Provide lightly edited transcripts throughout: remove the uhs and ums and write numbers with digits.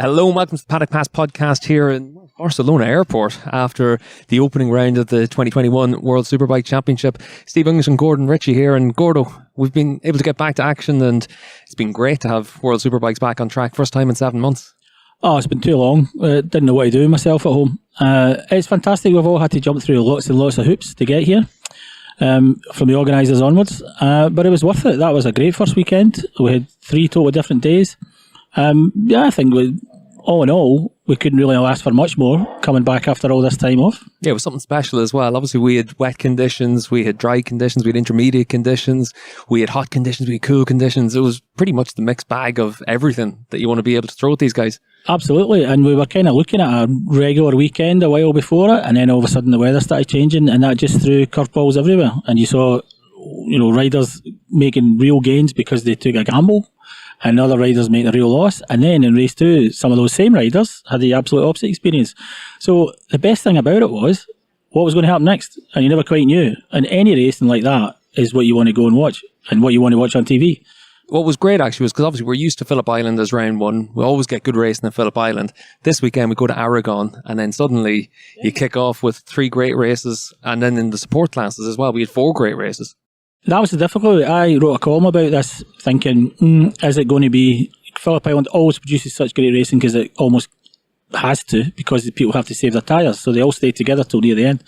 Hello and welcome to the Paddock Pass podcast here in Barcelona Airport after the opening round of the 2021 World Superbike Championship. Steve, English and Gordon Ritchie here, and Gordo, we've been able to get back to action and it's been great to have World Superbikes back on track, first time in 7 months. Oh, it's been too long. Didn't know what to do with myself at home. It's fantastic. We've all had to jump through lots and lots of hoops to get here, from the organisers onwards. But it was worth it. That was a great first weekend. We had 3 totally different days. I think all in all, we couldn't really ask for much more coming back after all this time off. Yeah, it was something special as well. Obviously, we had wet conditions, we had dry conditions, we had intermediate conditions, we had hot conditions, we had cool conditions. It was pretty much the mixed bag of everything that you want to be able to throw at these guys. Absolutely, and we were kind of looking at a regular weekend a while before it, and then all of a sudden the weather started changing, and that just threw curveballs everywhere. And you saw, riders making real gains because they took a gamble, and other riders making a real loss. And then in race 2, some of those same riders had the absolute opposite experience. So the best thing about it was what was going to happen next, and you never quite knew. And any racing like that is what you want to go and watch, and what you want to watch on TV. What was great actually was because obviously we're used to Phillip Island as round 1. We always get good racing at Phillip Island. This weekend we go to Aragon, and then suddenly you kick off with 3 great races, and then in the support classes as well we had 4 great races. That was the difficulty. I wrote a column about this thinking, is it going to be... Phillip Island always produces such great racing because it almost has to, because the people have to save their tyres, so they all stay together till near the end.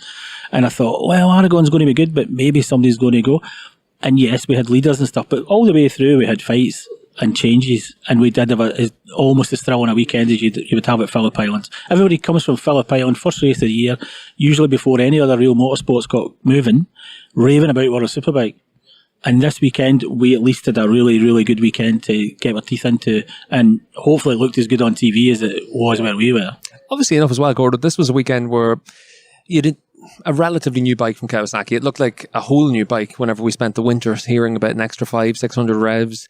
And I thought, well, Aragon's going to be good, but maybe somebody's going to go. And yes, we had leaders and stuff, but all the way through we had fights and changes, and we did have almost as thrilling a weekend as you would have at Phillip Island. Everybody comes from Phillip Island, first race of the year, usually before any other real motorsports got moving, raving about World Superbike. And this weekend, we at least had a really, really good weekend to get our teeth into, and hopefully it looked as good on TV as it was where we were. Obviously enough as well, Gordon, this was a weekend where you did a relatively new bike from Kawasaki. It looked like a whole new bike whenever we spent the winter hearing about an extra 500-600 revs.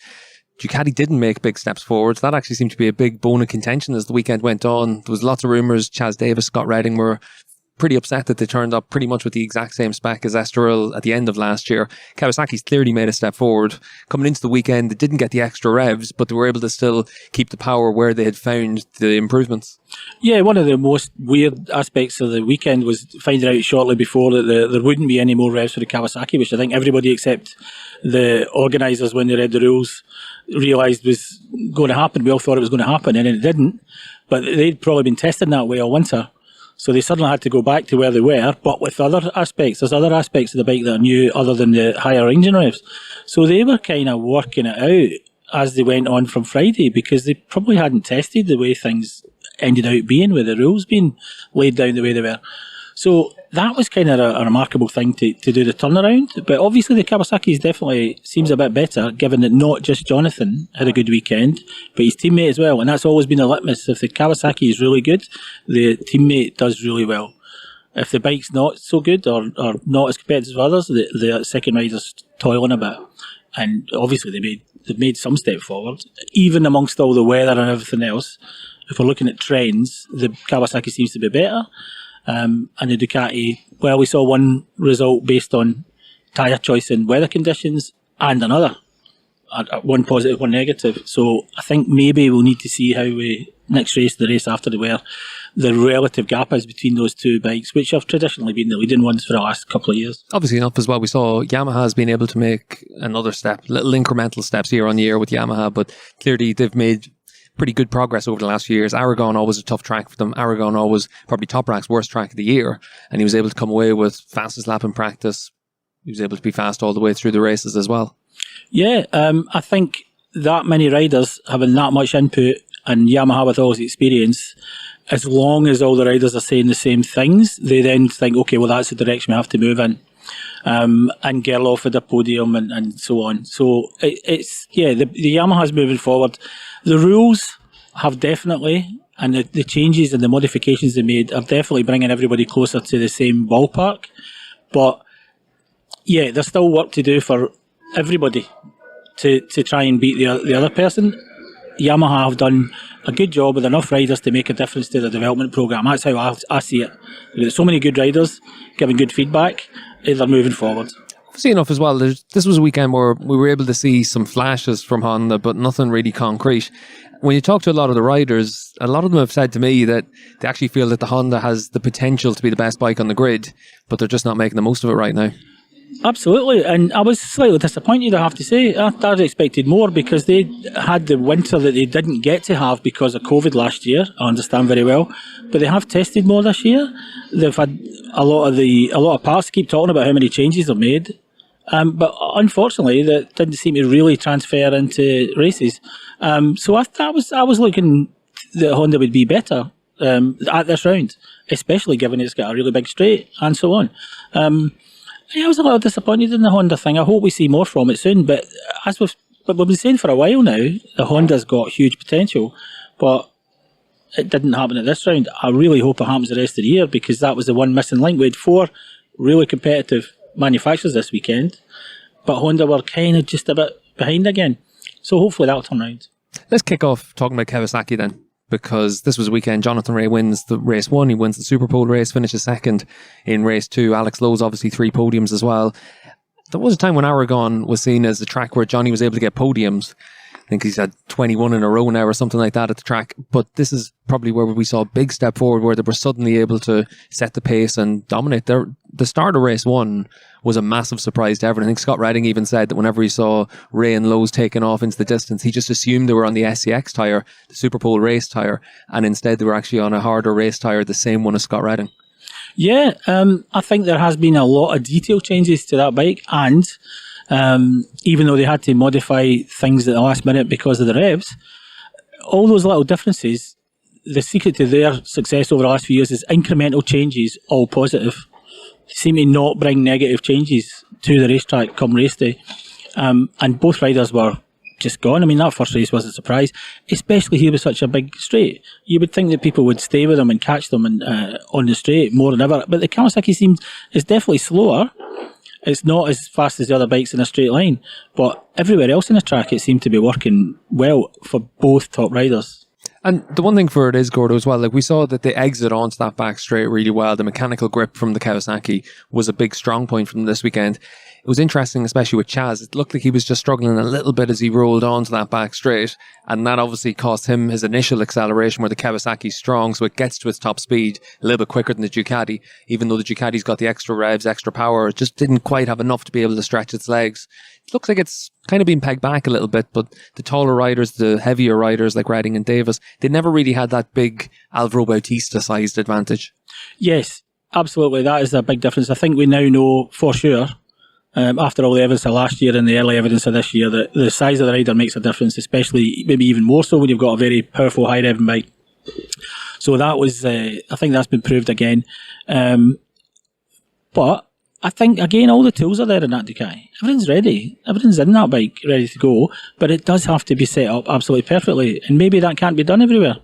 Ducati didn't make big steps forward. That actually seemed to be a big bone of contention as the weekend went on. There was lots of rumours. Chaz Davis, Scott Redding were pretty upset that they turned up pretty much with the exact same spec as Estoril at the end of last year. Kawasaki's clearly made a step forward. Coming into the weekend, they didn't get the extra revs, but they were able to still keep the power where they had found the improvements. Yeah, one of the most weird aspects of the weekend was finding out shortly before that there wouldn't be any more revs for the Kawasaki, which I think everybody except the organisers, when they read the rules, realised was going to happen. We all thought it was going to happen, and it didn't. But they'd probably been testing that way all winter. So they suddenly had to go back to where they were, but with other aspects. There's other aspects of the bike that are new other than the higher engine revs. So they were kind of working it out as they went on from Friday, because they probably hadn't tested the way things ended up being, with the rules being laid down the way they were. So that was kind of a remarkable thing to do the turnaround. But obviously the Kawasaki's definitely seems a bit better, given that not just Jonathan had a good weekend, but his teammate as well. And that's always been a litmus. If the Kawasaki is really good, the teammate does really well. If the bike's not so good or not as competitive as others, the second rider's toiling a bit. And obviously they've made some step forward, even amongst all the weather and everything else. If we're looking at trends, the Kawasaki seems to be better. And the Ducati, well, we saw one result based on tyre choice and weather conditions, and another, one positive, one negative. So I think maybe we'll need to see how we next race, the race after, where the relative gap is between those two bikes, which have traditionally been the leading ones for the last couple of years. Obviously enough as well, we saw Yamaha's been able to make another step, little incremental steps year on year with Yamaha, but clearly they've made pretty good progress over the last few years. Aragon always a tough track for them. Aragon always probably Top Rack's worst track of the year, and he was able to come away with fastest lap in practice. He was able to be fast all the way through the races as well. Yeah, I think that many riders having that much input, and Yamaha with all his experience, as long as all the riders are saying the same things, they then think, okay, well, that's the direction we have to move in. And Gerloff at the podium and so on. So the Yamaha's moving forward. The rules have definitely, and the changes and the modifications they made are definitely bringing everybody closer to the same ballpark. But yeah, there's still work to do for everybody to try and beat the other person. Yamaha have done a good job with enough riders to make a difference to the development programme. That's how I see it. There's so many good riders giving good feedback. They're moving forward. See enough as well, this was a weekend where we were able to see some flashes from Honda, but nothing really concrete. When you talk to a lot of the riders, a lot of them have said to me that they actually feel that the Honda has the potential to be the best bike on the grid, but they're just not making the most of it right now. Absolutely, and I was slightly disappointed, I have to say. I'd expected more because they had the winter that they didn't get to have because of COVID last year, I understand very well, but they have tested more this year. They've had a lot of parts keep talking about how many changes they've made. But unfortunately, that didn't seem to really transfer into races. So I was looking that Honda would be better at this round, especially given it's got a really big straight and so on. I was a little disappointed in the Honda thing. I hope we see more from it soon. But as we've been saying for a while now, the Honda's got huge potential, but it didn't happen at this round. I really hope it happens the rest of the year because that was the one missing link. We had 4 really competitive manufacturers this weekend, but Honda were kind of just a bit behind again. So hopefully that'll turn around. Let's kick off talking about Kawasaki then, because this was a weekend. Jonathan Rea wins the race 1, he wins the Super Pole race, finishes second in race 2. Alex Lowe's obviously 3 podiums as well. There was a time when Aragon was seen as the track where Johnny was able to get podiums. I think he's had 21 in a row now or something like that at the track. But this is probably where we saw a big step forward, where they were suddenly able to set the pace and dominate. The start of race 1 was a massive surprise to everyone. I think Scott Redding even said that whenever he saw Ray and Lowe's taking off into the distance, he just assumed they were on the SCX tyre, the Super Pole race tyre, and instead they were actually on a harder race tyre, the same one as Scott Redding. Yeah, I think there has been a lot of detail changes to that bike, and even though they had to modify things at the last minute because of the revs, all those little differences, the secret to their success over the last few years is incremental changes, all positive. They seem to not bring negative changes to the racetrack come race day. And both riders were just gone. I mean, that first race was a surprise, especially here with such a big straight. You would think that people would stay with them and catch them on the straight more than ever. But the Kawasaki is definitely slower. It's not as fast as the other bikes in a straight line, but everywhere else in the track it seemed to be working well for both top riders. And the one thing for it is, Gordo, as well, like we saw that they exit onto that back straight really well. The mechanical grip from the Kawasaki was a big strong point from this weekend. It was interesting, especially with Chaz. It looked like he was just struggling a little bit as he rolled onto that back straight, and that obviously cost him his initial acceleration, where the Kawasaki's strong, so it gets to its top speed a little bit quicker than the Ducati. Even though the Ducati's got the extra revs, extra power, it just didn't quite have enough to be able to stretch its legs. It looks like it's kind of been pegged back a little bit, but the taller riders, the heavier riders like Redding and Davis, they never really had that big Alvaro Bautista-sized advantage. Yes, absolutely. That is a big difference. I think we now know for sure, after all the evidence of last year and the early evidence of this year, that the size of the rider makes a difference, especially maybe even more so when you've got a very powerful high revving bike. So that was, I think that's been proved again. But I think, again, all the tools are there in that Ducati. Everything's ready. Everything's in that bike, ready to go. But it does have to be set up absolutely perfectly. And maybe that can't be done everywhere.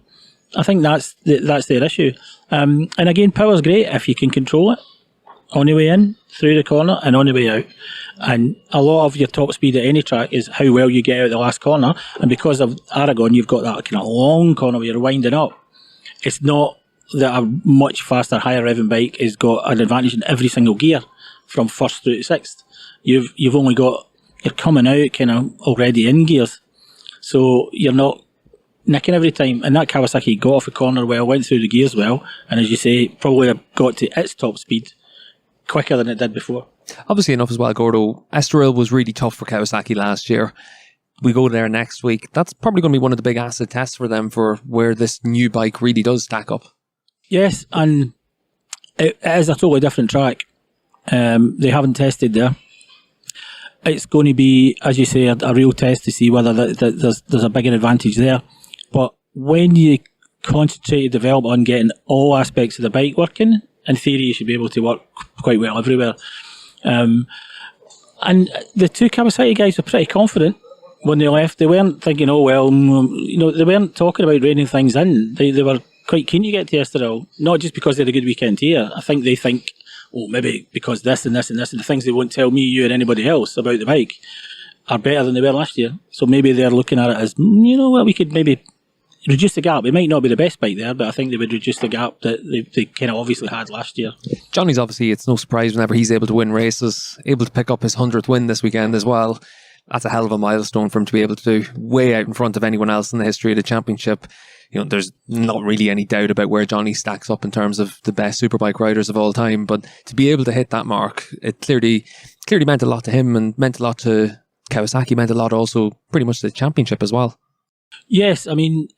I think that's their issue. And again, power's great if you can control it on the way in, through the corner, and on the way out. And a lot of your top speed at any track is how well you get out the last corner. And because of Aragon, you've got that kind of long corner where you're winding up. It's not that a much faster, higher revving bike has got an advantage in every single gear from first through to sixth. You've only got, you're coming out kind of already in gears. So you're not nicking every time. And that Kawasaki got off the corner well, went through the gears well, and as you say, probably got to its top speed quicker than it did before. Obviously enough as well, Gordo, Estoril was really tough for Kawasaki last year. We go there next week. That's probably going to be one of the big acid tests for them for where this new bike really does stack up. Yes, and it is a totally different track. They haven't tested there. It's going to be, as you say, a real test to see whether there's a bigger advantage there. But when you concentrate your development on getting all aspects of the bike working, in theory you should be able to work quite well everywhere. And the two Kawasaki guys were pretty confident when they left. They weren't thinking, oh well, they weren't talking about reining things in. They were quite keen to get to Estoril, not just because they had a good weekend here. I think they think, oh, maybe because this and this and this and the things they won't tell me, you, and anybody else about the bike are better than they were last year. So maybe they're looking at it as, you know what, we could maybe reduce the gap. It might not be the best bike there, but I think they would reduce the gap that they kind of obviously had last year. Johnny's obviously, it's no surprise whenever he's able to win races, able to pick up his 100th win this weekend as well. That's a hell of a milestone for him to be able to do, way out in front of anyone else in the history of the championship. You know, there's not really any doubt about where Johnny stacks up in terms of the best superbike riders of all time, but to be able to hit that mark, it clearly meant a lot to him and meant a lot to Kawasaki, meant a lot also pretty much to the championship as well. Yes, I mean,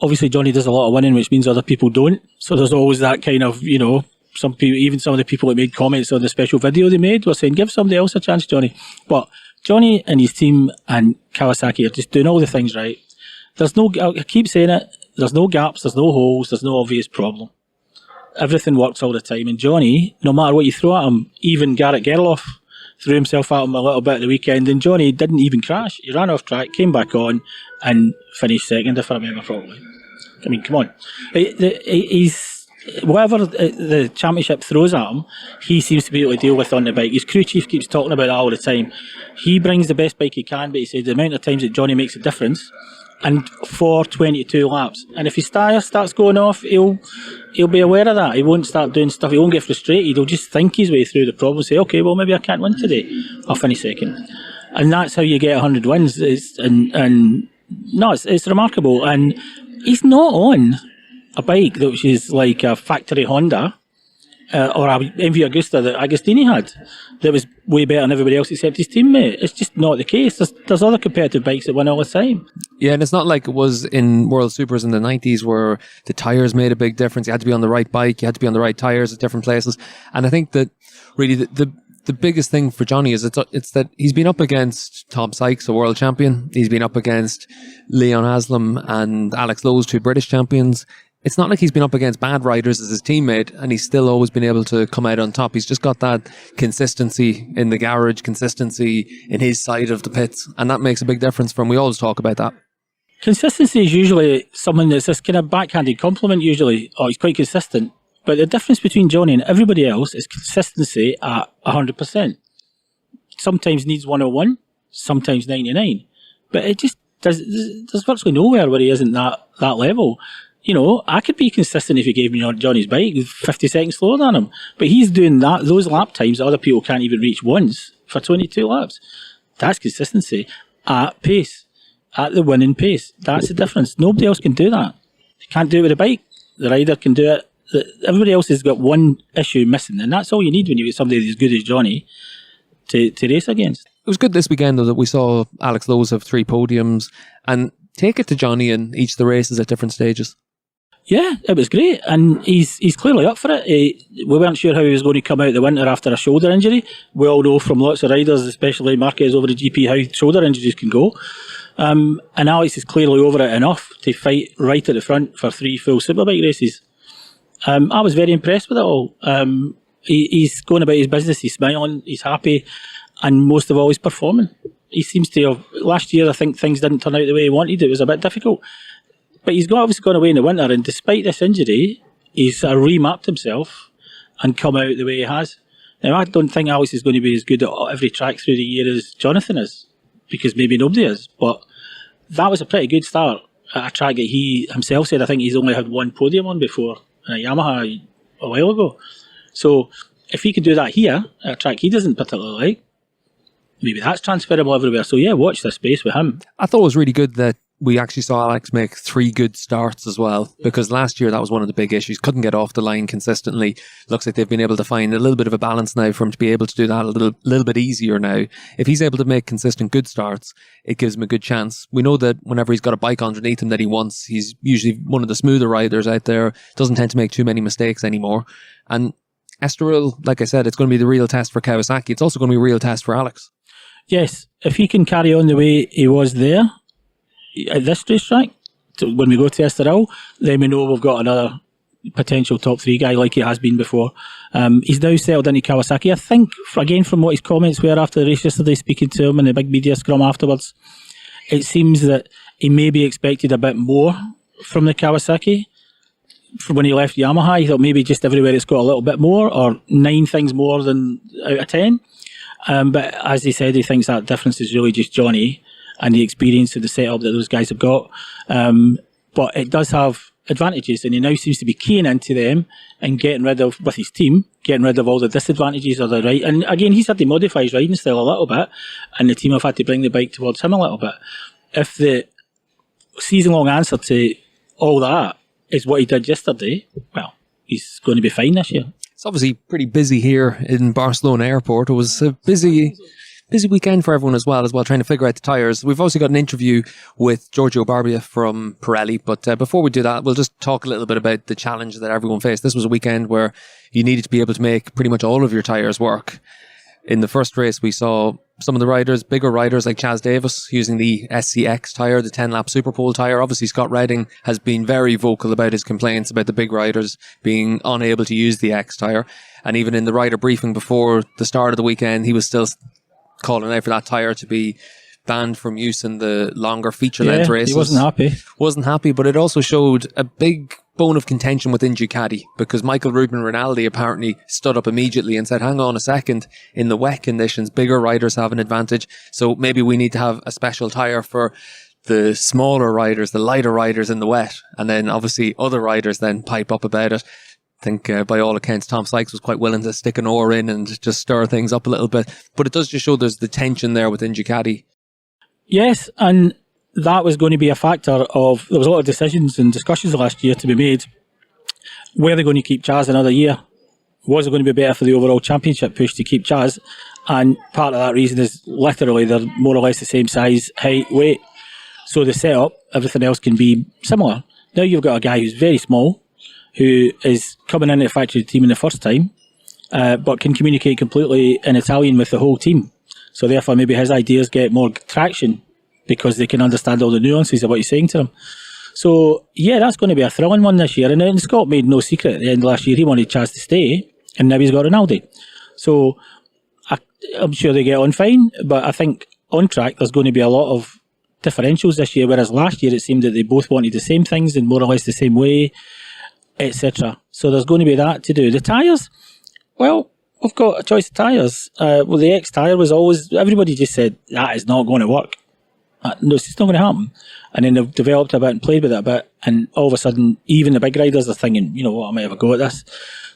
obviously Johnny does a lot of winning, which means other people don't. So there's always that kind of, you know, some people, even some of the people that made comments on the special video they made were saying, give somebody else a chance, Johnny. But Johnny and his team and Kawasaki are just doing all the things right. There's no, I keep saying it, there's no gaps, there's no holes, there's no obvious problem. Everything works all the time. And Johnny, no matter what you throw at him, even Garrett Gerloff threw himself at him a little bit at the weekend, and Johnny didn't even crash. He ran off track, came back on, and finished second, if I remember properly. I mean, come on. He's, whatever the championship throws at him, he seems to be able to deal with on the bike. His crew chief keeps talking about that all the time. He brings the best bike he can, but he said the amount of times that Johnny makes a difference, and for 22 laps. And if his tyre starts going off, he'll be aware of that. He won't start doing stuff. He won't get frustrated. He'll just think his way through the problem and say, okay, well, maybe I can't win today. I'll finish second. And that's how you get 100 wins. It's remarkable. And he's not on a bike that which is like a factory Honda or a MV Agusta that Agostini had that was way better than everybody else except his teammate. It's just not the case. There's other competitive bikes that win all the time. Yeah, and it's not like it was in World Supers in the 90s where the tyres made a big difference. You had to be on the right bike, you had to be on the right tyres at different places. And I think that really the biggest thing for Johnny is it's that he's been up against Tom Sykes, a world champion. He's been up against Leon Haslam and Alex Lowe's, 2 British champions. It's not like he's been up against bad riders as his teammate and he's still always been able to come out on top. He's just got that consistency in the garage, consistency in his side of the pits, and that makes a big difference for him. We always talk about that. Consistency is usually something that's this kind of backhanded compliment usually. Oh, he's quite consistent. But the difference between Johnny and everybody else is consistency at 100%. Sometimes needs 101, sometimes 99. But it just there's virtually nowhere where he isn't that level. You know, I could be consistent if he gave me Johnny's bike 50 seconds slower than him. But he's doing those lap times that other people can't even reach once for 22 laps. That's consistency at pace, at the winning pace. That's the difference. Nobody else can do that. They can't do it with a bike. The rider can do it. Everybody else has got one issue missing, and that's all you need when you get somebody as good as Johnny to race against. It was good this weekend, though, that we saw Alex Lowe's have 3 podiums and take it to Johnny in each of the races at different stages. Yeah, it was great, and he's clearly up for it. We weren't sure how he was going to come out the winter after a shoulder injury. We all know from lots of riders, especially Marquez over the GP, how shoulder injuries can go. And Alex is clearly over it enough to fight right at the front for 3 full Superbike races. I was very impressed with it all. He's going about his business, he's smiling, he's happy, and most of all, he's performing. He seems to have, last year I think things didn't turn out the way he wanted. It was a bit difficult. But he's obviously gone away in the winter, and despite this injury, he's remapped himself and come out the way he has. Now, I don't think Alex is going to be as good at every track through the year as Jonathan is, because maybe nobody is. But that was a pretty good start at a track that he himself said, I think he's only had 1 podium on before, in a Yamaha a while ago. So if he can do that here, at a track he doesn't particularly like, maybe that's transferable everywhere. So yeah, watch this space with him. I thought it was really good that we actually saw Alex make 3 good starts as well, because last year that was one of the big issues. Couldn't get off the line consistently. Looks like they've been able to find a little bit of a balance now for him to be able to do that a little bit easier now. If he's able to make consistent good starts, it gives him a good chance. We know that whenever he's got a bike underneath him that he wants, he's usually one of the smoother riders out there, doesn't tend to make too many mistakes anymore. And Estoril, like I said, it's going to be the real test for Kawasaki. It's also going to be a real test for Alex. Yes, if he can carry on the way he was there at this racetrack, when we go to Estoril, then we know we've got another potential top 3 guy like he has been before. He's now settled into Kawasaki. I think, again, from what his comments were after the race yesterday, speaking to him in the big media scrum afterwards, it seems that he maybe expected a bit more from the Kawasaki. From when he left Yamaha, he thought maybe just everywhere it's got a little bit more, or 9 things more than out of 10. But as he said, he thinks that difference is really just Johnny and the experience of the setup that those guys have got. but it does have advantages, and he now seems to be keying into them and getting rid of, with his team, getting rid of all the disadvantages of the right. And again, he's had to modify his riding style a little bit, and the team have had to bring the bike towards him a little bit. If the season-long answer to all that is what he did yesterday, well, he's going to be fine this year. It's obviously pretty busy here in Barcelona Airport. It was a busy weekend for everyone as well, trying to figure out the tyres. We've also got an interview with Giorgio Barbier from Pirelli, but before we do that, we'll just talk a little bit about the challenge that everyone faced. This was a weekend where you needed to be able to make pretty much all of your tyres work. In the first race, we saw some of the riders, bigger riders like Chaz Davis, using the SCX tyre, the 10-lap Superpole tyre. Obviously, Scott Redding has been very vocal about his complaints about the big riders being unable to use the X tyre. And even in the rider briefing before the start of the weekend, he was still calling out for that tyre to be banned from use in the longer feature length races. He wasn't happy. But it also showed a big bone of contention within Ducati, because Michael Ruben Rinaldi apparently stood up immediately and said, hang on a second, in the wet conditions, bigger riders have an advantage, so maybe we need to have a special tyre for the smaller riders, the lighter riders in the wet. And then obviously other riders then pipe up about it. I think by all accounts, Tom Sykes was quite willing to stick an oar in and just stir things up a little bit. But it does just show there's the tension there within Ducati. Yes, and that was going to be a factor of, there was a lot of decisions and discussions last year to be made. Were they going to keep Chaz another year? Was it going to be better for the overall championship push to keep Chaz? And part of that reason is literally they're more or less the same size, height, weight. So the setup, everything else can be similar. Now you've got a guy who's very small, who is coming into the factory team in the first time, but can communicate completely in Italian with the whole team. So therefore maybe his ideas get more traction because they can understand all the nuances of what he's saying to them. So yeah, that's going to be a thrilling one this year. And then Scott made no secret at the end of last year he wanted Chaz to stay, and now he's got Rinaldi. So I'm sure they get on fine, but I think on track there's going to be a lot of differentials this year, whereas last year it seemed that they both wanted the same things in more or less the same way, etc. So there's going to be that to do. The tyres, well, we've got a choice of tyres. Well, the X tyre was always, everybody just said, that is not going to work. No, it's just not going to happen. And then they've developed a bit and played with it a bit, and all of a sudden, even the big riders are thinking, you know what, I might have a go at this.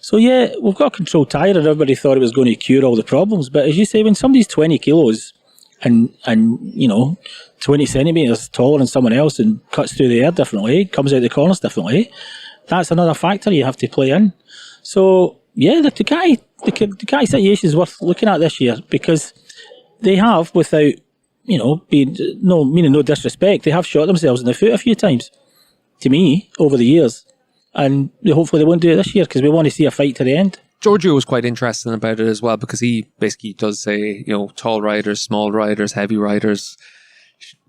So yeah, we've got a controlled tyre, and everybody thought it was going to cure all the problems. But as you say, when somebody's 20 kilos and you know, 20 centimetres taller than someone else and cuts through the air differently, comes out the corners differently, that's another factor you have to play in. So yeah, the Ducati situation is worth looking at this year, because they have, without, you know, meaning no disrespect, they have shot themselves in the foot a few times, to me, over the years. And hopefully they won't do it this year, because we want to see a fight to the end. Giorgio was quite interested about it as well, because he basically does say, you know, tall riders, small riders, heavy riders,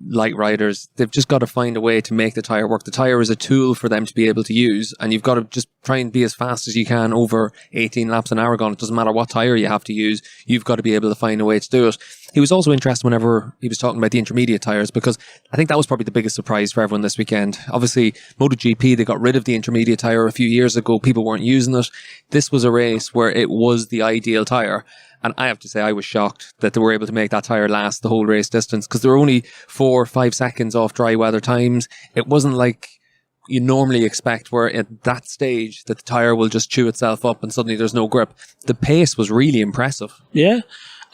light riders, they've just got to find a way to make the tyre work. The tyre is a tool for them to be able to use, and you've got to just try and be as fast as you can over 18 laps in Aragon. It doesn't matter what tyre you have to use, you've got to be able to find a way to do it. He was also interested whenever he was talking about the intermediate tyres, because I think that was probably the biggest surprise for everyone this weekend. Obviously, MotoGP, they got rid of the intermediate tyre a few years ago. People weren't using it. This was a race where it was the ideal tyre. And I have to say, I was shocked that they were able to make that tyre last the whole race distance, because they were only 4 or 5 seconds off dry weather times. It wasn't like you normally expect, where at that stage that the tyre will just chew itself up and suddenly there's no grip. The pace was really impressive. Yeah,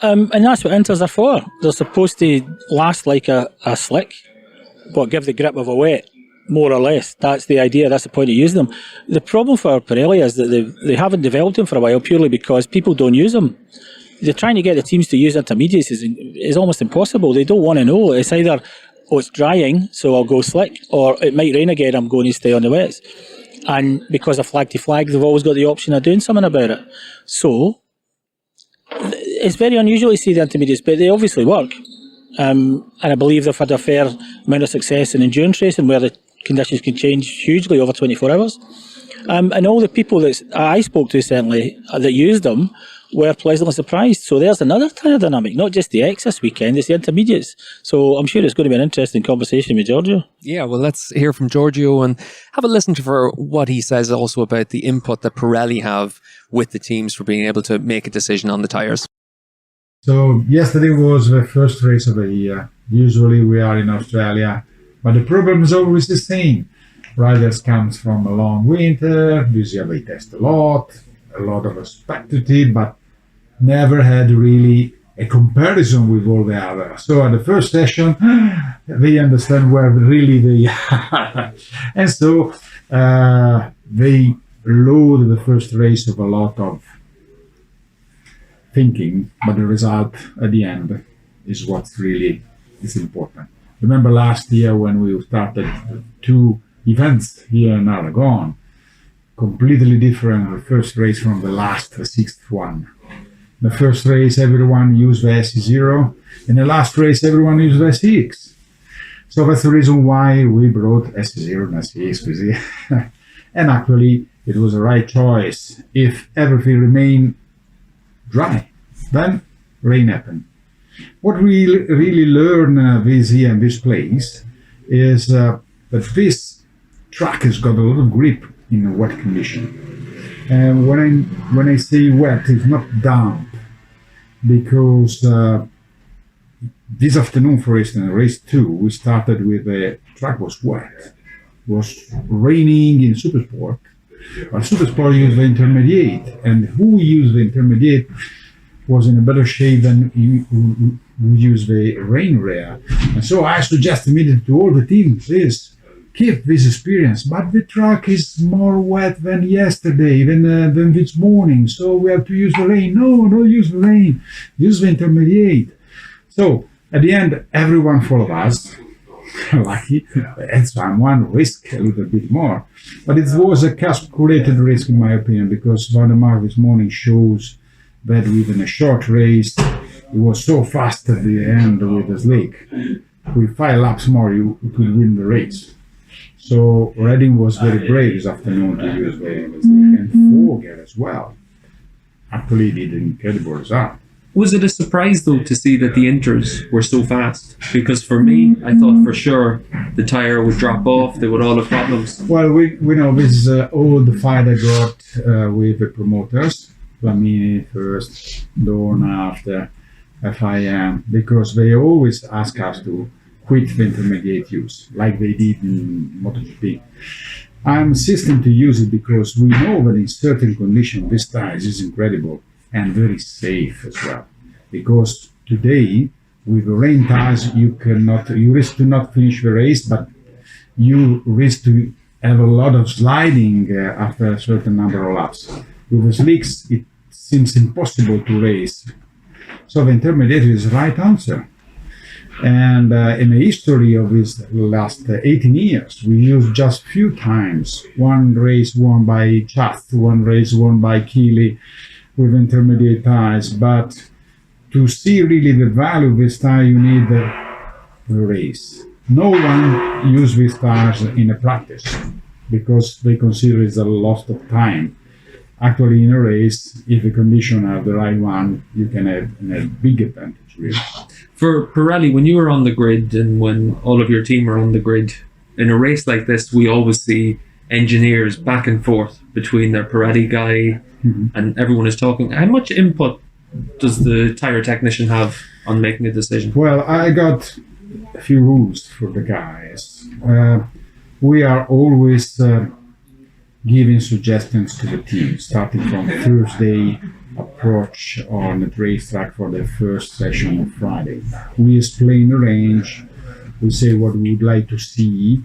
and that's what inters are for. They're supposed to last like a slick, but give the grip of a wet, more or less. That's the idea, that's the point of using them. The problem for Pirelli is that they haven't developed them for a while, purely because people don't use them. They're trying to get the teams to use intermediates is almost impossible. They don't want to know. It's either, oh, it's drying, so I'll go slick, or it might rain again, I'm going to stay on the wets. And because of flag to flag, they've always got the option of doing something about it. So it's very unusual to see the intermediates, but they obviously work. And I believe they've had a fair amount of success in endurance racing, where the conditions can change hugely over 24 hours. And all the people that I spoke to, certainly, that used them, were pleasantly surprised. So there's another tyre dynamic, not just the X this weekend, it's the intermediates. So I'm sure it's going to be an interesting conversation with Giorgio. Yeah, well, let's hear from Giorgio and have a listen for what he says also about the input that Pirelli have with the teams for being able to make a decision on the tyres. So yesterday was the first race of the year. Usually we are in Australia, but the problem is always the same. riders comes from a long winter, usually they test a lot of respect to it, but never had really a comparison with all the others. So at the first session, they understand where really they are. And so they load the first race of a lot of thinking, but the result at the end is what really is important. Remember last year when we started 2 events here in Aragon, completely different, the first race from the last, the 6th one. The first race everyone used the SE0, and the last race everyone used the SEX. So that's the reason why we brought SE0 and SEX with it. And actually it was the right choice. If everything remained dry, then rain happened. What we really learn this year in this place is that this track has got a lot of grip in a wet condition. And when I say wet, it's not damp, because this afternoon, for instance, race 2, we started with the track was wet. It was raining in Supersport, but Supersport used the intermediate, and who used the intermediate was in a better shape than who used the rain rare. And so I suggest immediately to all the teams is keep this experience, but the track is more wet than yesterday, than this morning, so we have to use the rain. No, don't use the rain, use the intermediate. So at the end, everyone followed us, lucky, and someone risked a little bit more. But it was a calculated risk in my opinion, because Valdemar this morning shows that within a short race, it was so fast at the end with the slick. With 5 laps more, you could win the race. So Redding was very brave this afternoon to use the slick, and Fogel as well. Actually did an incredible result. Was it a surprise though to see that the inters were so fast? Because for me, I thought for sure the tyre would drop off, they would all have problems. Well, we know this is all the fight I got with the promoters. Flamini first, Dorna after, FIM, because they always ask us to quit the intermediate use, like they did in MotoGP. I'm insisting to use it because we know that in certain conditions this tire is incredible and very safe as well. Because today, with the rain tires, you risk to not finish the race, but you risk to have a lot of sliding after a certain number of laps. With the slicks, it seems impossible to race. So the intermediate is the right answer. And in the history of these last 18 years, we used just few times. One race won by Chath, one race won by Keeley with intermediate tires. But to see really the value of this tire, you need the race. No one uses these tires in a practice because they consider it's a loss of time. Actually, in a race, if the conditions are the right one, you can have a big advantage, really. For Pirelli, when you were on the grid and when all of your team are on the grid, in a race like this, we always see engineers back and forth between their Pirelli guy and everyone is talking. How much input does the tyre technician have on making a decision? Well, I got a few rules for the guys. We are always giving suggestions to the team, starting from Thursday approach on the racetrack for the first session on Friday. We explain the range, we say what we would like to see,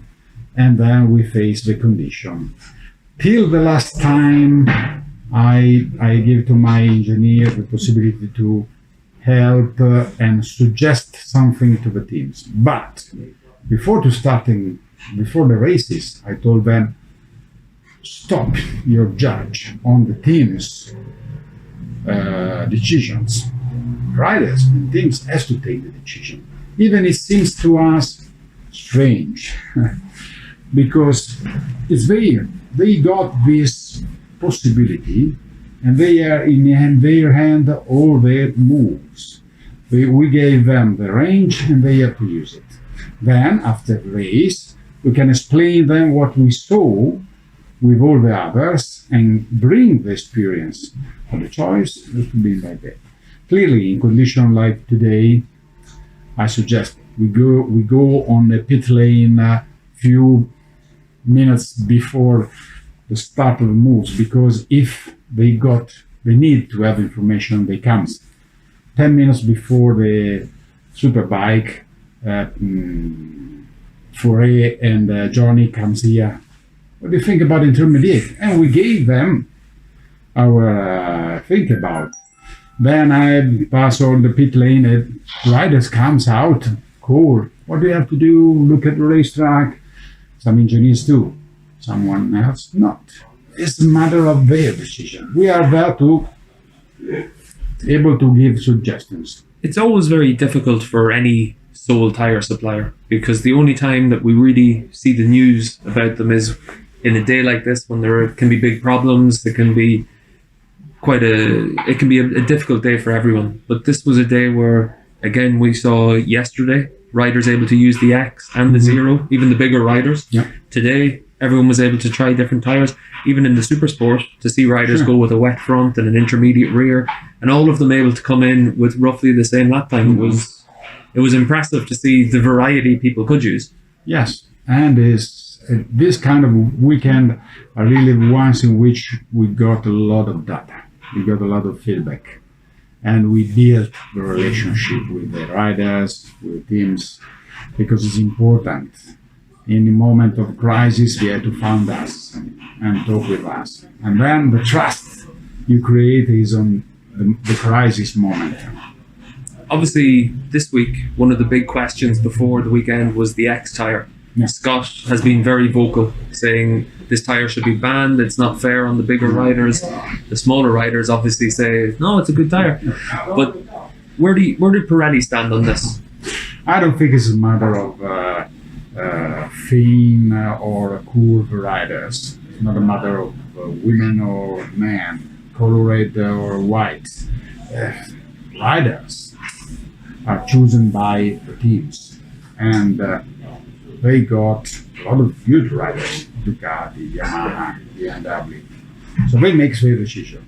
and then we face the condition. Till the last time, I give to my engineer the possibility to help and suggest something to the teams. But before the races, I told them, stop your judge on the team's decisions. Riders and teams has to take the decision. Even it seems to us strange because it's they got this possibility and they are in their hand all their moves. We gave them the range and they have to use it. Then after the race, we can explain them what we saw with all the others and bring the experience. But the choice has to be like that. Clearly, in conditions like today, I suggest we go on the pit lane few minutes before the start of the moves, because if they need to have information, they comes 10 minutes before the Superbike. Foray and Johnny comes here. What do you think about intermediate? And we gave them our think about. Then I pass on the pit lane. And riders comes out. Cool. What do you have to do? Look at the racetrack. Some engineers do. Someone else not. It's a matter of their decision. We are there to able to give suggestions. It's always very difficult for any sole tire supplier, because the only time that we really see the news about them is in a day like this, when there can be big problems. It can be a difficult day for everyone. But this was a day where, again, we saw yesterday riders able to use the X and the Zero, even the bigger riders. Yeah. Today, everyone was able to try different tires, even in the Super Sport, to see riders go with a wet front and an intermediate rear, and all of them able to come in with roughly the same lap time. It was impressive to see the variety people could use. Yes, and this kind of weekend are really ones in which we got a lot of data, we got a lot of feedback, and we built the relationship with the riders, with teams, because it's important. In the moment of crisis, they have to find us and talk with us, and then the trust you create is on the crisis moment. Obviously, this week, one of the big questions before the weekend was the X tyre. Yeah. Scott has been very vocal, saying this tyre should be banned, it's not fair on the bigger riders. The smaller riders obviously say, no, it's a good tyre. But where did Pirelli stand on this? I don't think it's a matter of thin or cool riders. It's not a matter of women or men, colored or white. Riders are chosen by the teams, and they got a lot of good riders, Ducati, Yamaha, BMW. So they make their decision.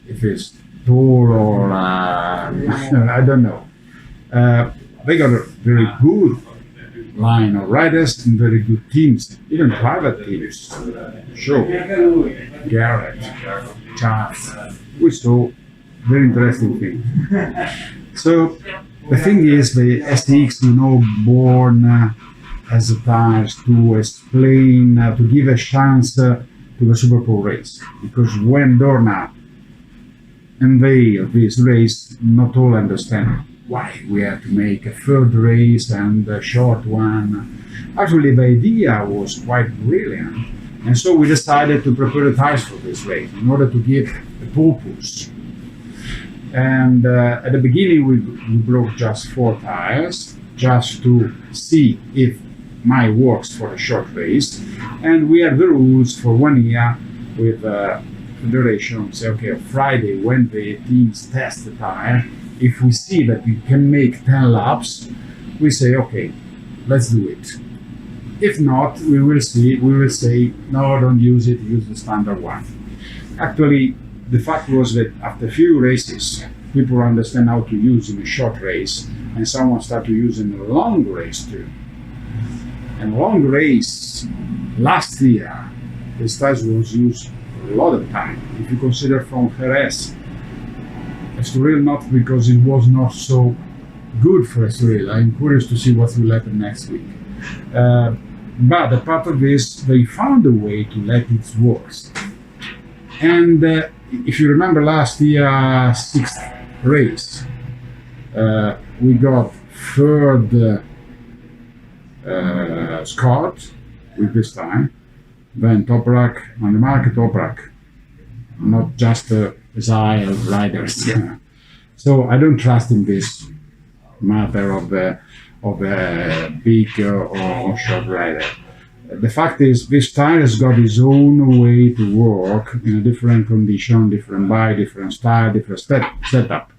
If it's tall or I don't know. They got a very good line of riders and very good teams, even private teams. Sure, Garrett, Charles. We saw very interesting thing. So the thing is, the STX, born as a tires to explain, to give a chance to the Super Pro race. Because when Dorna unveiled this race, not all understand why we had to make a third race and a short one. Actually, the idea was quite brilliant. And so we decided to prepare the tires for this race in order to give a purpose. And at the beginning, we broke just 4 tires, just to see if mine works for a short race. And we have the rules for 1 year with federation. Say, okay, Friday, when the teams test the tire, if we see that we can make 10 laps, we say, okay, let's do it. If not, we will say, no, don't use it, use the standard one. Actually, the fact was that after a few races, people understand how to use in a short race, and someone start to use in a long race too. And long race, last year, the tires was used a lot of time. If you consider from Jerez, Estoril, not because it was not so good for Estoril. I'm curious to see what will happen next week. But apart of this, they found a way to let it work. And if you remember last year, 6th race, we got 3rd Scott with this time, then Toprak on the market, Toprak, not just Zai riders. Yeah. So I don't trust in this matter of a big or short rider. The fact is, this tire has got its own way to work in a different condition, different bike, different style, different setup.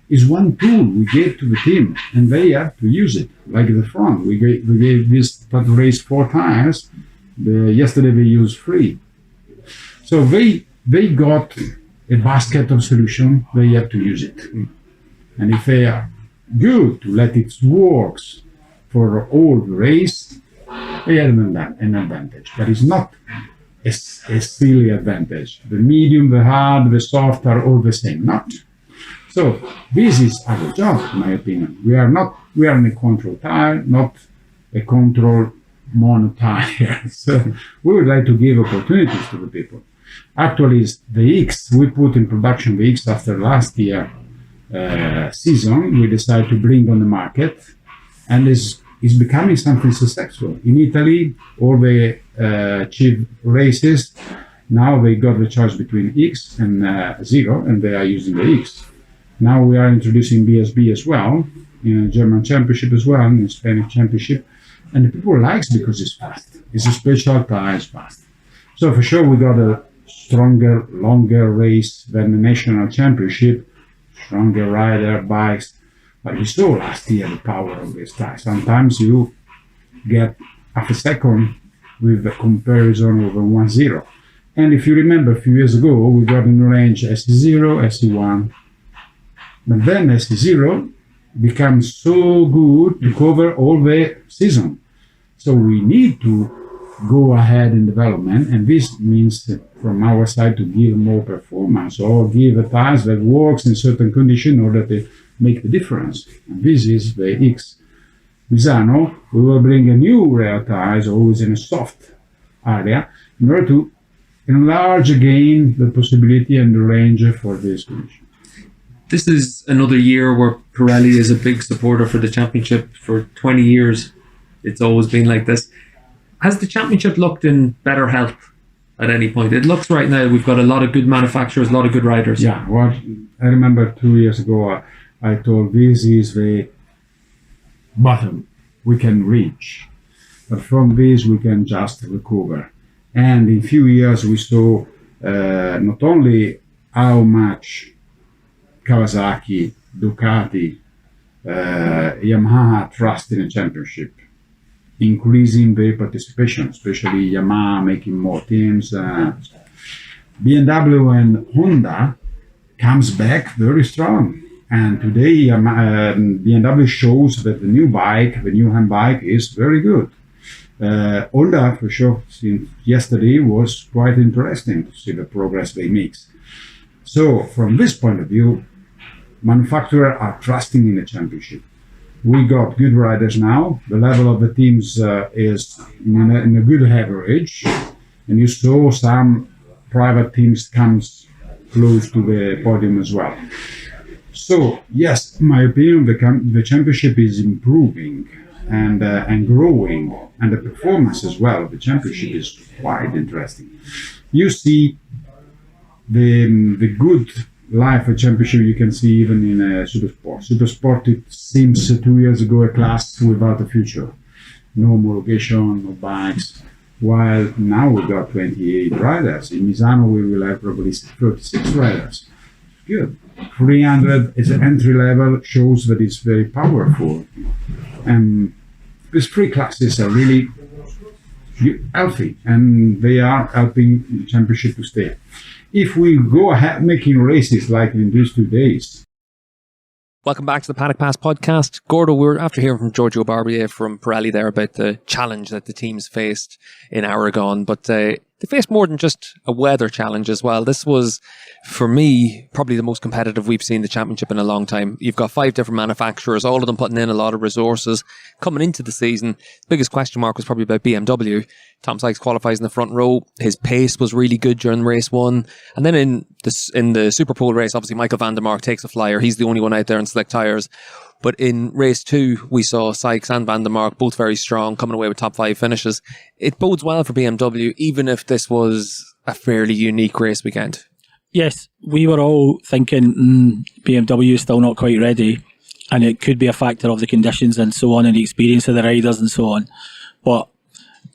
It's one tool we gave to the team, and they have to use it. Like the front, we gave this race 4 tires. Yesterday they used 3. So they got a basket of solution. They have to use it, and if they are good to let it work for all the race, they had an advantage, but it's not a silly advantage. The medium, the hard, the soft are all the same. Not. So this is our job, in my opinion. We are in a control tire, not a control mono tire. So we would like to give opportunities to the people. Actually, the X, we put in production the X after last year season. We decided to bring on the market, and is becoming something successful. In Italy, all the cheap races, now they got the choice between X and Zero, and they are using the X. Now we are introducing BSB as well, in the German Championship as well, in the Spanish Championship, and the people likes because it's fast. It's a special tire, it's fast. So for sure we got a stronger, longer race than the National Championship, stronger rider, bikes. But you saw last year the power of this tire. Sometimes you get half a second with the comparison over 1-0. And if you remember a few years ago, we got in the range SE0, SE1. But then SE0 becomes so good to cover all the season. So we need to go ahead in development, and this means that from our side to give more performance or give a tire that works in certain conditions in order to make the difference. And this is the X. Misano, we will bring a new rail tires, always in a soft area, in order to enlarge again the possibility and the range for this condition. This is another year where Pirelli is a big supporter for the championship. For 20 years, it's always been like this. Has the championship looked in better health at any point? It looks right now we've got a lot of good manufacturers, a lot of good riders. Yeah, well, I remember 2 years ago I told this is the bottom we can reach. But from this we can just recover. And in few years we saw not only how much Kawasaki, Ducati, Yamaha trust in a championship, increasing their participation, especially Yamaha making more teams. BMW and Honda comes back very strong. And today BMW shows that the new bike, the new hand bike is very good. Honda, for sure, since yesterday was quite interesting to see the progress they make. So from this point of view, manufacturers are trusting in the championship. We got good riders now. The level of the teams is in a good average, and you saw some private teams comes close to the podium as well. So yes, in my opinion, the championship is improving and growing, and the performance as well of the championship is quite interesting. You see the good life of championship you can see even in Supersport. Supersport, it seems 2 years ago a class without a future. No homologation, no bikes. While now we got 28 riders. In Misano we will have probably 36 riders. Good. 300 is an entry level, shows that it's very powerful. And these three classes are really healthy, and they are helping the championship to stay. If we go ahead making races like in these 2 days. Welcome back to the Paddock Pass podcast. Gordo, we're after hearing from Giorgio Barbier from Pirelli there about the challenge that the teams faced in Aragon, but they faced more than just a weather challenge as well. This was, for me, probably the most competitive we've seen the championship in a long time. You've got 5 different manufacturers, all of them putting in a lot of resources coming into the season. The biggest question mark was probably about BMW. Tom Sykes qualifies in the front row. His pace was really good during race 1. And then in the Super Pole race, obviously Michael van der Mark takes a flyer. He's the only one out there in slick tyres. But in race 2, we saw Sykes and van der Mark both very strong, coming away with top 5 finishes. It bodes well for BMW, even if this was a fairly unique race weekend. Yes, we were all thinking BMW is still not quite ready, and it could be a factor of the conditions and so on, and the experience of the riders and so on. But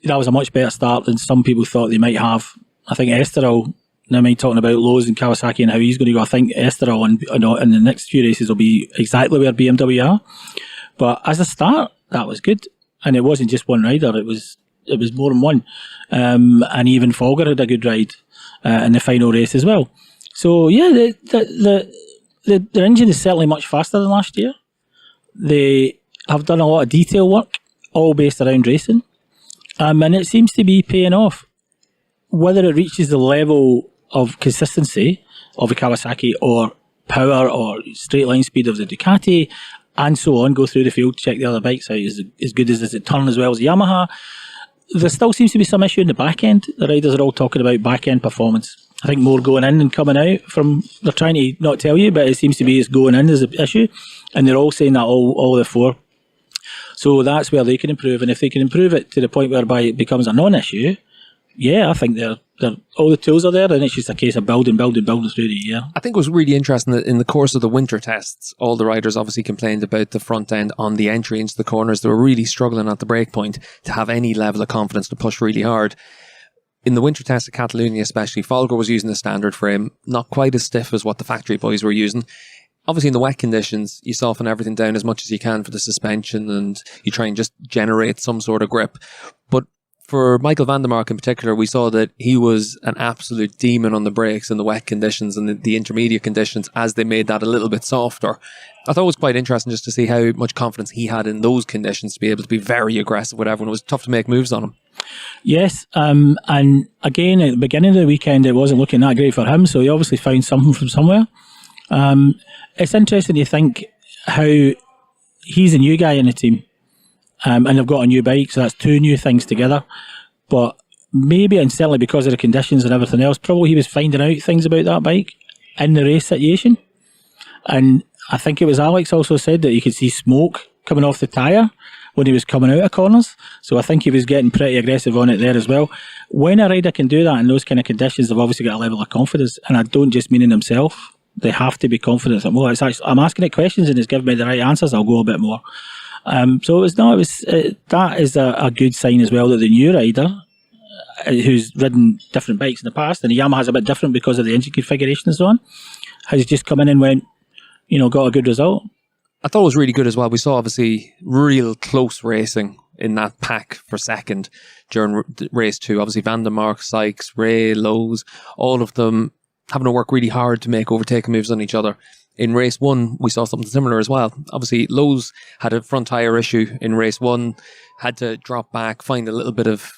that was a much better start than some people thought they might have. I think Estoril, now mind talking about Lowe's and Kawasaki and how he's going to go, I think Estoril in the next few races will be exactly where BMW are. But as a start, that was good. And it wasn't just one rider, it was more than one. And even Folger had a good ride in the final race as well. So yeah, the engine is certainly much faster than last year. They have done a lot of detail work, all based around racing. And it seems to be paying off. Whether it reaches the level of consistency of the Kawasaki or power or straight line speed of the Ducati and so on, go through the field, check the other bikes out, is as good as it turn as well as the Yamaha. There still seems to be some issue in the back end. The riders are all talking about back end performance. I think more going in and coming out from, they're trying to not tell you, but it seems to be it's going in as an issue. And they're all saying that all the four. So that's where they can improve. And if they can improve it to the point whereby it becomes a non-issue, yeah, I think they're all the tools are there, and it's just a case of building through the year. I think it was really interesting that in the course of the winter tests, all the riders obviously complained about the front end on the entry into the corners. They were really struggling at the break point to have any level of confidence to push really hard. In the winter test at Catalonia especially, Folger was using the standard frame, not quite as stiff as what the factory boys were using. Obviously in the wet conditions, you soften everything down as much as you can for the suspension and you try and just generate some sort of grip. But for Michael van der Mark in particular, we saw that he was an absolute demon on the brakes in the wet conditions and the intermediate conditions as they made that a little bit softer. I thought it was quite interesting just to see how much confidence he had in those conditions to be able to be very aggressive with everyone. It was tough to make moves on him. Yes, and again, at the beginning of the weekend, it wasn't looking that great for him, so he obviously found something from somewhere. It's interesting to think how he's a new guy in the team. And they've got a new bike, so that's two new things together. But maybe, and certainly because of the conditions and everything else, probably he was finding out things about that bike in the race situation. And I think it was Alex also said that you could see smoke coming off the tyre when he was coming out of corners. So I think he was getting pretty aggressive on it there as well. When a rider can do that in those kind of conditions, they've obviously got a level of confidence. And I don't just mean in themselves. They have to be confident that, well, it's actually, I'm asking it questions and it's giving me the right answers, I'll go a bit more. That is a good sign as well that the new rider who's ridden different bikes in the past, and the Yamaha's a bit different because of the engine configuration and so on, has just come in and went, got a good result. I thought it was really good as well. We saw obviously real close racing in that pack for second during race 2. Obviously Van der Mark, Sykes, Ray, Lowe's, all of them having to work really hard to make overtaking moves on each other. In race 1, we saw something similar as well. Obviously, Lowe's had a front tyre issue in race 1, had to drop back, find a little bit of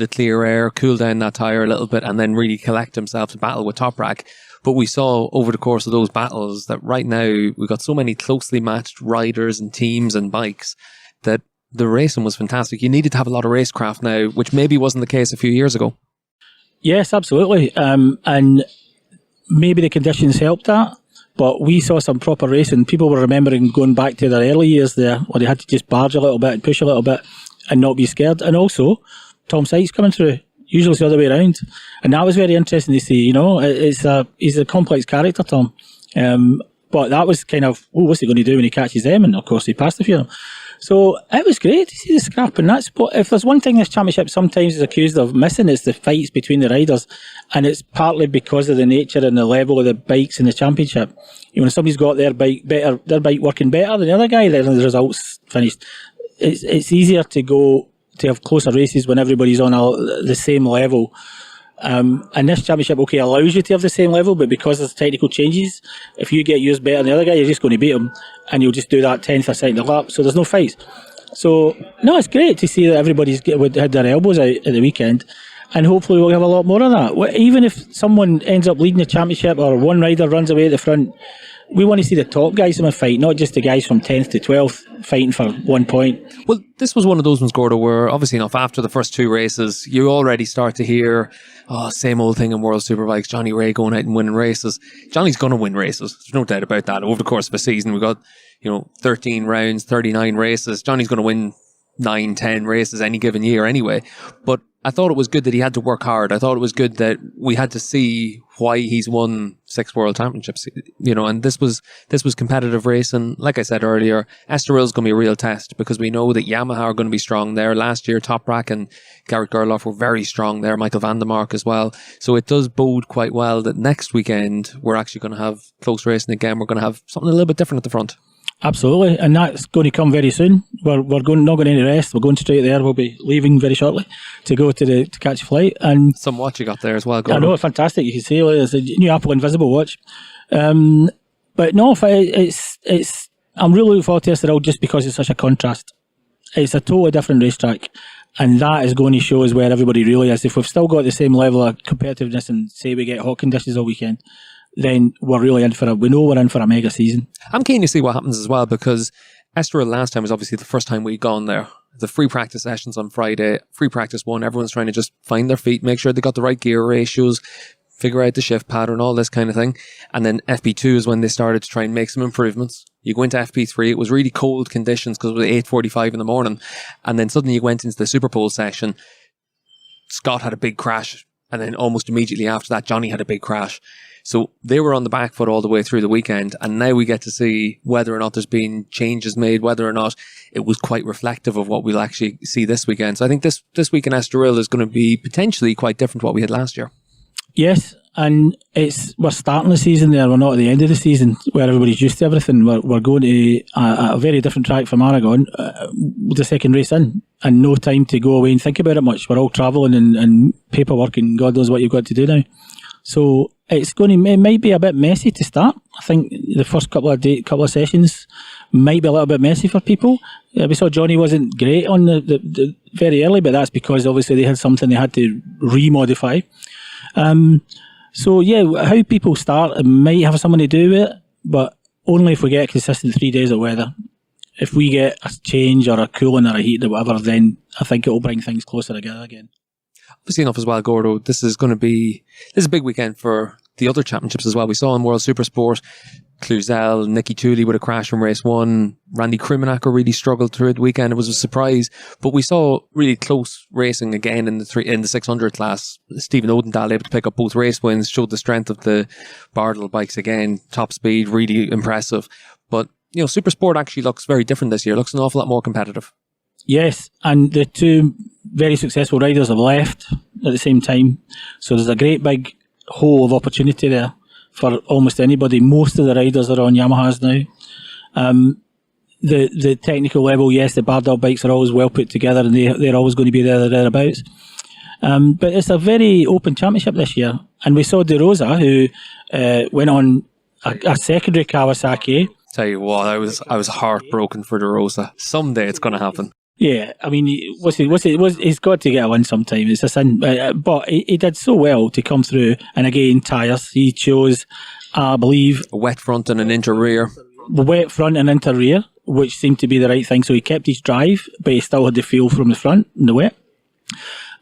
clear air, cool down that tyre a little bit, and then really collect himself to battle with Toprak. But we saw over the course of those battles that right now we've got so many closely matched riders and teams and bikes that the racing was fantastic. You needed to have a lot of racecraft now, which maybe wasn't the case a few years ago. Yes, absolutely. And maybe the conditions helped that. But we saw some proper racing. People were remembering going back to their early years there, where they had to just barge a little bit and push a little bit and not be scared. And also, Tom Sykes coming through. Usually it's the other way around. And that was very interesting to see. He's a complex character, Tom. But that was kind of, what's he going to do when he catches them? And of course, he passed a few of them. So it was great to see the scrap in that spot. If there's one thing this championship sometimes is accused of missing, it's the fights between the riders. And it's partly because of the nature and the level of the bikes in the championship. When somebody's got their bike working better than the other guy, then the results finished. It's easier to have closer races when everybody's on the same level. And this championship, allows you to have the same level, but because there's technical changes, if you get used better than the other guy, you're just going to beat him, and you'll just do that 10th or 2nd lap, so there's no fights. So, no, it's great to see that everybody's had their elbows out at the weekend, and hopefully we'll have a lot more of that. Even if someone ends up leading the championship, or one rider runs away at the front, we want to see the top guys in a fight, not just the guys from 10th to 12th fighting for 1 point. Well, this was one of those ones, Gordo, where obviously enough after the first 2 races, you already start to hear, same old thing in World Superbikes, Johnny Ray going out and winning races. Johnny's going to win races. There's no doubt about that. Over the course of a season, we've got, 13 rounds, 39 races. Johnny's going to win 9, 10 races any given year anyway. But I thought it was good that he had to work hard. I thought it was good that we had to see why he's won 6 world championships, and this was competitive racing. Like I said earlier, Esterill's going to be a real test because we know that Yamaha are going to be strong there. Last year, Toprak and Garrett Gerloff were very strong there, Michael van der Mark as well. So it does bode quite well that next weekend we're actually going to have close racing again. We're going to have something a little bit different at the front. Absolutely, and that's going to come very soon. We're not going any rest. We're going straight there. We'll be leaving very shortly to go to catch a flight. And some watch you got there as well. Gordon. I know, fantastic. You can see it's a new Apple Invisible watch. But no, I'm really looking forward to this just because it's such a contrast. It's a totally different racetrack. And that is going to show us where everybody really is. If we've still got the same level of competitiveness and say we get hot conditions all weekend, then we're really we know we're in for a mega season. I'm keen to see what happens as well, because Estoril last time was obviously the first time we'd gone there. The free practice sessions on Friday, free practice 1, everyone's trying to just find their feet, make sure they got the right gear ratios, figure out the shift pattern, all this kind of thing. And then FP2 is when they started to try and make some improvements. You go into FP3, it was really cold conditions because it was 8:45 in the morning. And then suddenly you went into the Super Pole session. Scott had a big crash. And then almost immediately after that, Johnny had a big crash. So they were on the back foot all the way through the weekend. And now we get to see whether or not there's been changes made, whether or not it was quite reflective of what we'll actually see this weekend. So I think this week in Estoril is going to be potentially quite different to what we had last year. Yes, and we're starting the season there. We're not at the end of the season where everybody's used to everything. We're going to a very different track from Aragon with the second race in, and no time to go away and think about it much. We're all travelling and paperwork and God knows what you've got to do now. So it might be a bit messy to start. I think the first couple of sessions might be a little bit messy for people. We saw Johnny wasn't great on the very early, but that's because obviously they had something they had to remodify. So yeah, how people start might have something to do with it, but only if we get a consistent 3 days of weather. If we get a change or a cooling or a heat or whatever, then I think it will bring things closer together again. Obviously enough as well, Gordo, this is a big weekend for the other championships as well. We saw in World Supersport, Cluzel, Nicky Tooley with a crash from race 1. Randy Krimenacher really struggled through the weekend. It was a surprise, but we saw really close racing again in the 600 class. Stephen Odendahl able to pick up both race wins, showed the strength of the Bardell bikes again. Top speed, really impressive. But Supersport actually looks very different this year. It looks an awful lot more competitive. Yes, and the two very successful riders have left at the same time. So there's a great big hole of opportunity there for almost anybody. Most of the riders are on Yamahas now. The technical level, yes, the Bardell bikes are always well put together and they're always going to be there or thereabouts. But it's a very open championship this year. And we saw De Rosa, who went on a secondary Kawasaki. Tell you what, I was heartbroken for De Rosa. Someday it's going to happen. Yeah, I mean, he's got to get a win sometime. It's a sin, but he did so well to come through. And again, tyres. He chose, I believe, a wet front and an inter rear. Wet front and inter rear, which seemed to be the right thing. So he kept his drive, but he still had the feel from the front in the wet.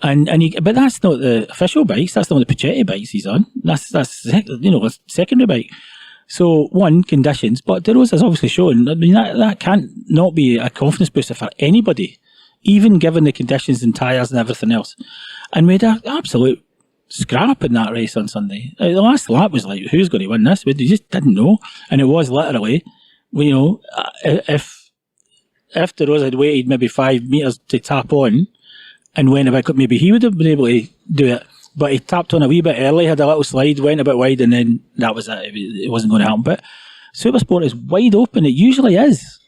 But that's not the official bikes. That's not the Pacetti bikes he's on. That's a secondary bike. So, conditions, but De Rosa's obviously shown, I mean, that can't not be a confidence booster for anybody, even given the conditions and tyres and everything else. And we had an absolute scrap in that race on Sunday. The last lap was like, who's going to win this? We just didn't know. And it was literally, if De Rosa had waited maybe 5 metres to tap on and went about, maybe he would have been able to do it. But he tapped on a wee bit early, had a little slide, went a bit wide, and then that was it. It wasn't going to happen. But Supersport is wide open. It usually is.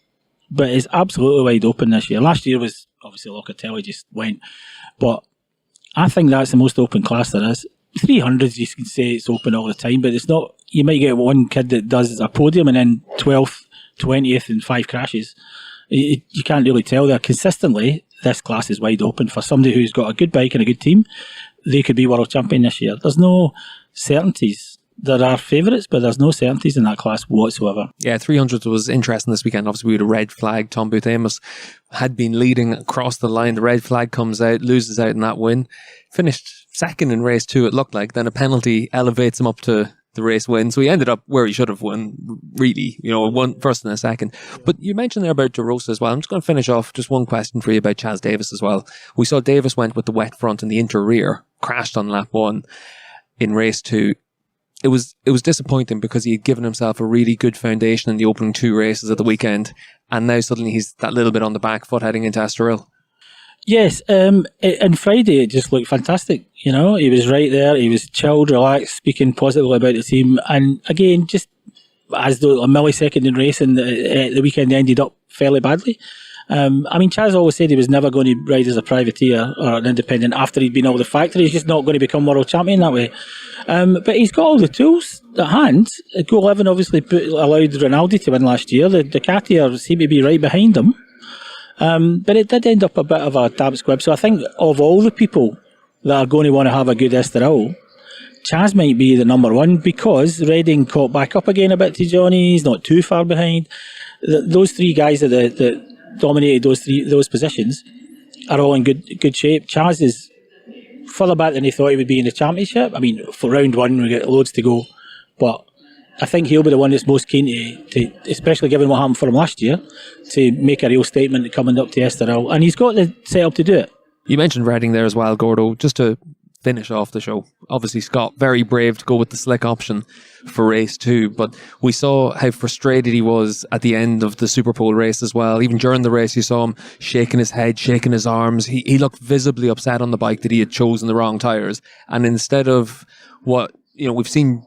But it's absolutely wide open this year. Last year was, obviously, Locatelli just went. But I think that's the most open class there is. 300s, you can say it's open all the time, but it's not. You might get one kid that does a podium and then 12th, 20th, and 5 crashes. You can't really tell there. Consistently, this class is wide open for somebody who's got a good bike and a good team. They could be world champion this year. There's no certainties. There are favourites, but there's no certainties in that class whatsoever. Yeah, 300 was interesting this weekend. Obviously, we had a red flag. Tom Booth Amos had been leading across the line. The red flag comes out, loses out in that win. Finished second in race 2, it looked like. Then a penalty elevates him up to the race win. So he ended up where he should have won, really. One first and a second. But you mentioned there about De Rosa as well. I'm just going to finish off just one question for you about Chaz Davis as well. We saw Davis went with the wet front and the inter rear, crashed on lap 1 in race 2. It was disappointing because he had given himself a really good foundation in the opening 2 races at the weekend, and now suddenly he's that little bit on the back foot heading into Estoril. Yes, and Friday it just looked fantastic. He was right there. He was chilled, relaxed, speaking positively about the team, and again, just as though a millisecond in racing, the weekend ended up fairly badly. Chaz always said he was never going to ride as a privateer or an independent after he'd been out of the factory. He's just not going to become world champion that way. But he's got all the tools at hand. Go 11 obviously allowed Rinaldi to win last year. The Ducati seem to be right behind him. But it did end up a bit of a damp squib. So I think of all the people that are going to want to have a good Estoril, Chaz might be the number one, because Reading caught back up again a bit to Johnny. He's not too far behind. Those three guys that dominated those positions are all in good shape. Chaz is further back than he thought he would be in the championship. I mean, for round one, we get loads to go. But I think he'll be the one that's most keen to, especially given what happened for him last year, to make a real statement coming up to Estoril. And he's got the setup to do it. You mentioned Reading there as well, Gordo. Just to finish off the show, obviously Scott, very brave to go with the slick option for race 2, but we saw how frustrated he was at the end of the Superpole race as well. Even during the race, you saw him shaking his head, shaking his arms. He looked visibly upset on the bike that he had chosen the wrong tyres. And instead of what, we've seen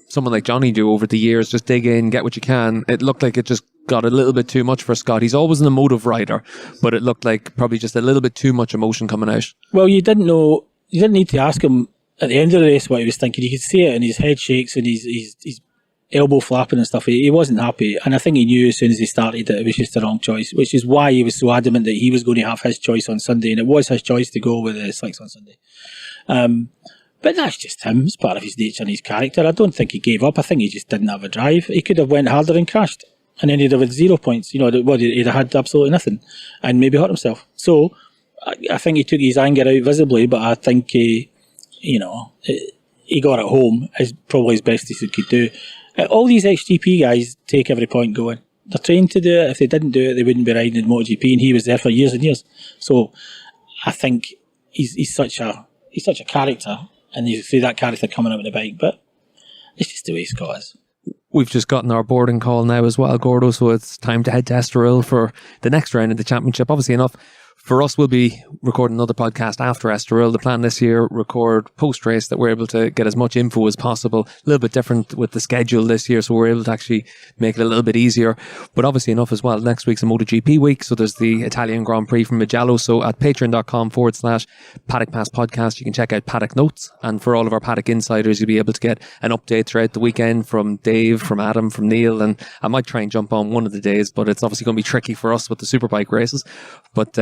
someone like Johnny do over the years, just dig in, get what you can, it looked like it just got a little bit too much for Scott. He's always an emotive rider, but it looked like probably just a little bit too much emotion coming out. Well, you didn't need to ask him at the end of the race what he was thinking. You could see it, and his head shakes and he's elbow flapping and stuff. He wasn't happy, and I think he knew as soon as he started that it was just the wrong choice, which is why he was so adamant that he was going to have his choice on Sunday, and it was his choice to go with the slicks on Sunday. But that's just him. It's part of his nature and his character. I don't think he gave up. I think he just didn't have a drive. He could have went harder and crashed, and then he'd have had 0 points. He'd have had absolutely nothing and maybe hurt himself. So I think he took his anger out visibly, but I think he got it home is probably as best as he could do. All these XGP guys take every point going. They're trained to do it. If they didn't do it, they wouldn't be riding in MotoGP, and he was there for years and years. So I think he's such a character, and you see that character coming out with the bike, but it's just the way Scott is. We've just gotten our boarding call now as well, Gordo, so it's time to head to Estoril for the next round of the championship. Obviously enough, for us, we'll be recording another podcast after Estoril. The plan this year, record post-race, that we're able to get as much info as possible. A little bit different with the schedule this year, so we're able to actually make it a little bit easier. But obviously enough as well, next week's a MotoGP week, so there's the Italian Grand Prix from Mugello. So at patreon.com/Paddock Pass Podcast, you can check out Paddock Notes. And for all of our Paddock insiders, you'll be able to get an update throughout the weekend from Dave, from Adam, from Neil. And I might try and jump on one of the days, but it's obviously going to be tricky for us with the Superbike races. But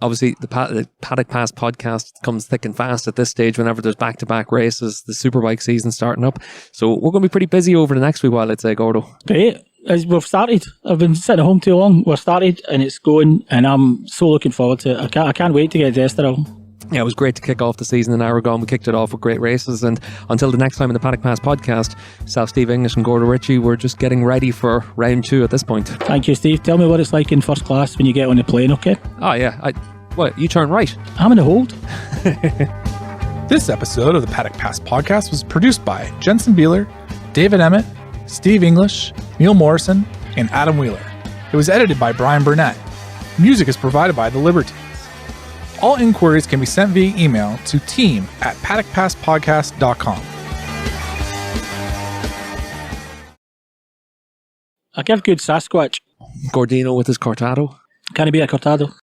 obviously, the Paddock Pass podcast comes thick and fast at this stage whenever there's back-to-back races, the Superbike season starting up. So we're going to be pretty busy over the next wee while, I'd say, Gordo. Great. As we've started. I've been sitting at home too long. We're started and it's going, and I'm so looking forward to it. I can't wait to get to Estoril. Yeah, it was great to kick off the season in Aragon. We kicked it off with great races, and until the next time in the Paddock Pass podcast, self, Steve English and Gordon Ritchie, we're just getting ready for round 2 at this point. Thank you, Steve. Tell me what it's like in first class when you get on the plane, okay? Oh yeah, what, you turn right? I'm in the hold. This episode of the Paddock Pass podcast was produced by Jensen Beeler, David Emmett, Steve English, Neil Morrison, and Adam Wheeler. It was edited by Brian Burnett. Music is provided by The Libertines. All inquiries can be sent via email to team@paddockpasspodcast.com. I give good Sasquatch. Gordino with his Cortado. Can he be a Cortado?